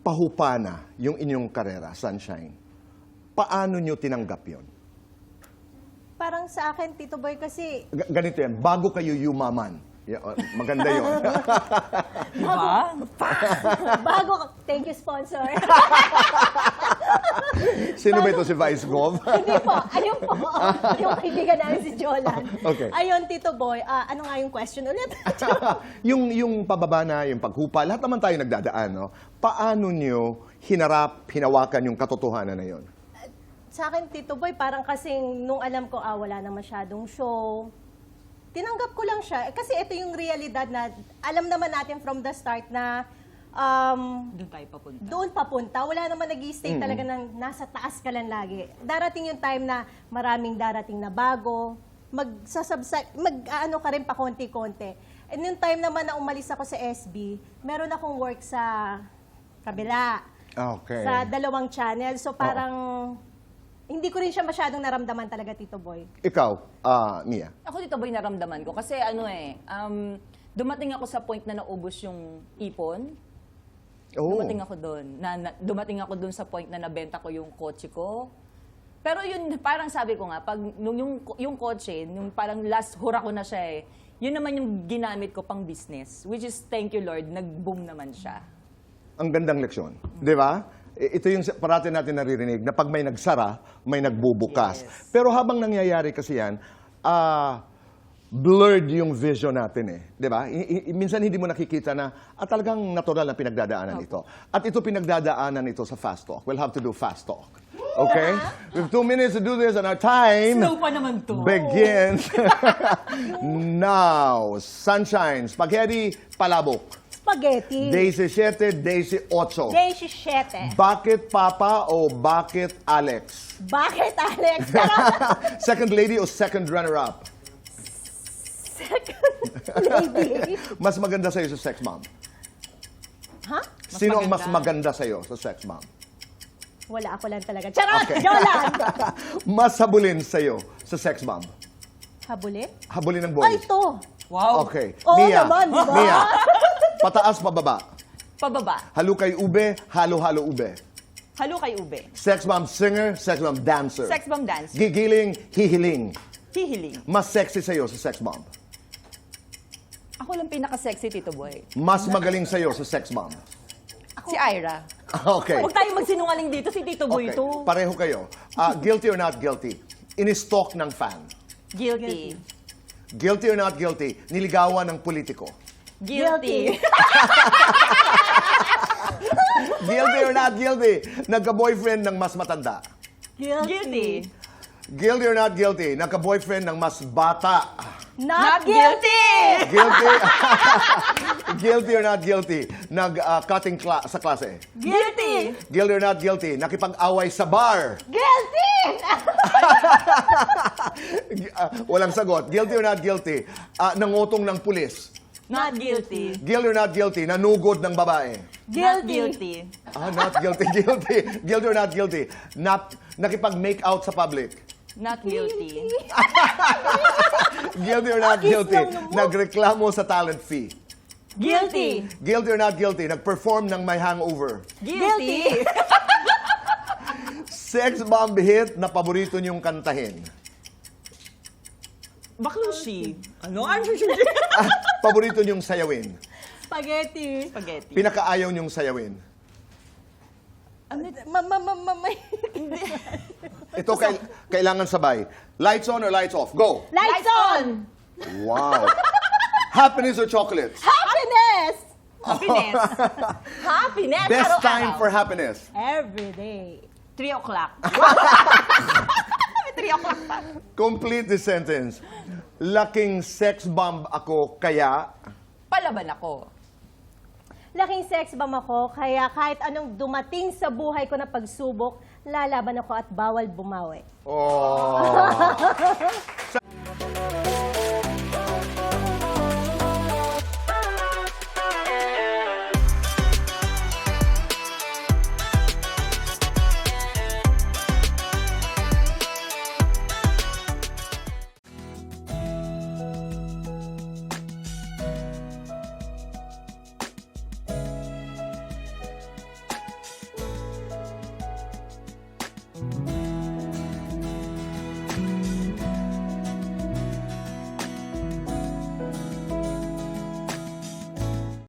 pahupa na yung inyong karera, Sunshine. Paano nyo tinanggap yon? Parang sa akin, Tito Boy, kasi Ganito yan, bago kayo yumaman. Maganda yun. thank you, sponsor. Sino ba ito, si Vice Gov? Hindi po, ayun po, yung kaibigan namin si Jolan. Okay. Ayun, Tito Boy, ano nga yung question ulit? yung pababa na, yung paghupa, lahat naman tayo nagdadaan, no? Paano nyo hinawakan yung katotohanan na yon? Sa akin, Tito Boy, parang kasing nung alam ko, wala na masyadong show, tinanggap ko lang siya. Kasi ito yung realidad na alam naman natin from the start na Doon tayo papunta. doon papunta. Wala naman nag-i-stay talaga ng nasa taas ka lang lagi. Darating yung time na maraming darating na bago, mag-ano ka rin pa konti-konti. And yung time naman na umalis ako sa SB, meron akong work sa kabila. Okay. Sa dalawang channel. So parang hindi ko rin siya masyadong naramdaman talaga, Tito Boy. Ikaw, Mia. Ako dito ba naramdaman ko? Kasi dumating ako sa point na naubos yung ipon. Oh. Dumating ako doon. Dumating ako doon sa point na nabenta ko yung kotse ko. Pero yun, parang sabi ko nga, pag yung kotse, yung parang last hura ko na siya yun naman yung ginamit ko pang business. Which is, thank you Lord, nag-boom naman siya. Ang gandang leksyon. Di ba? Ito yung parati natin naririnig na pag may nagsara, may nagbubukas. Yes. Pero habang nangyayari kasi yan, blurred yung vision natin eh. Di ba? Minsan hindi mo nakikita na talagang natural na pinagdadaanan ito. At ito pinagdadaanan ito sa Fast Talk. We'll have to do Fast Talk. Okay? We have 2 minutes to do this and our time Slow pa naman to. begins now. Sunshine, spaghetti, palabok. Spaghetti. Day 17, day 8. Day 17. Bakit Papa o bakit Alex? Bakit, Alex? Second lady o second runner-up? Second lady. Mas maganda sa'yo sa sex bomb? Ha? Sino ang mas maganda sa'yo sa sex bomb? Wala, ako lang talaga. Charot! Okay. Jolan! Mas habulin sa'yo sa sex bomb? Habulin? Habulin ng Ay, boys? ito! Wow. Okay. Oo Mia, naman, di ba? Mia, pataas, pababa. Pababa. Halukay ube, halo-halo ube. Halo kay Ube. Sex bomb singer, sex bomb dancer. Sex bomb dance. Gigiling, hihiling. Hihiling. Mas sexy sa'yo sa sex bomb? Ako lang pinaka-sexy, Tito Boy. Mas magaling sa'yo sa sex bomb? Si Ira. Okay. Huwag tayo magsinungaling dito, si Tito Boy Okay. ito. Pareho kayo. Guilty or not guilty? In-stalk ng fan. Guilty. Guilty or not guilty? Niligawan ng politiko. Guilty. Guilty or not guilty? Nagka-boyfriend ng mas matanda. Guilty. Guilty or not guilty? Nagka-boyfriend ng mas bata. Not guilty! Guilty? Guilty or not guilty? Nag-cutting sa klase. Guilty. Guilty or not guilty? Nakipag-away sa bar. Guilty! Walang sagot. Guilty or not guilty? Nangutong ng pulis. Not guilty. Guilty or not guilty? Nanugod ng babae. Not guilty. Not guilty. Guilty. Guilty or not guilty? Nakipag-make out sa public. Not guilty. Guilty or not guilty? lang naman. Nagreklamo sa talent fee. Guilty. Guilty or not guilty? Nag-perform ng may hangover. Guilty. Sex bomb hit na paborito niyong kantahin. Baklushi. Ano? Paborito niyong sayawin. Spaghetti. Spaghetti. Pinakaayaw niyong sayawin. Ito kailangan sabay. Lights on or lights off? Go! Lights on! Wow. Happiness or chocolates? Happiness! Happiness. Happiness. Best araw-araw. time for happiness? Every day. 3 o'clock. 3 o'clock pa. Complete the sentence. Laking sex bomb ako, kaya... Palaban ako. Laking sex bomb ako, kaya kahit anong dumating sa buhay ko na pagsubok, lalaban ako at bawal bumawi. Oh.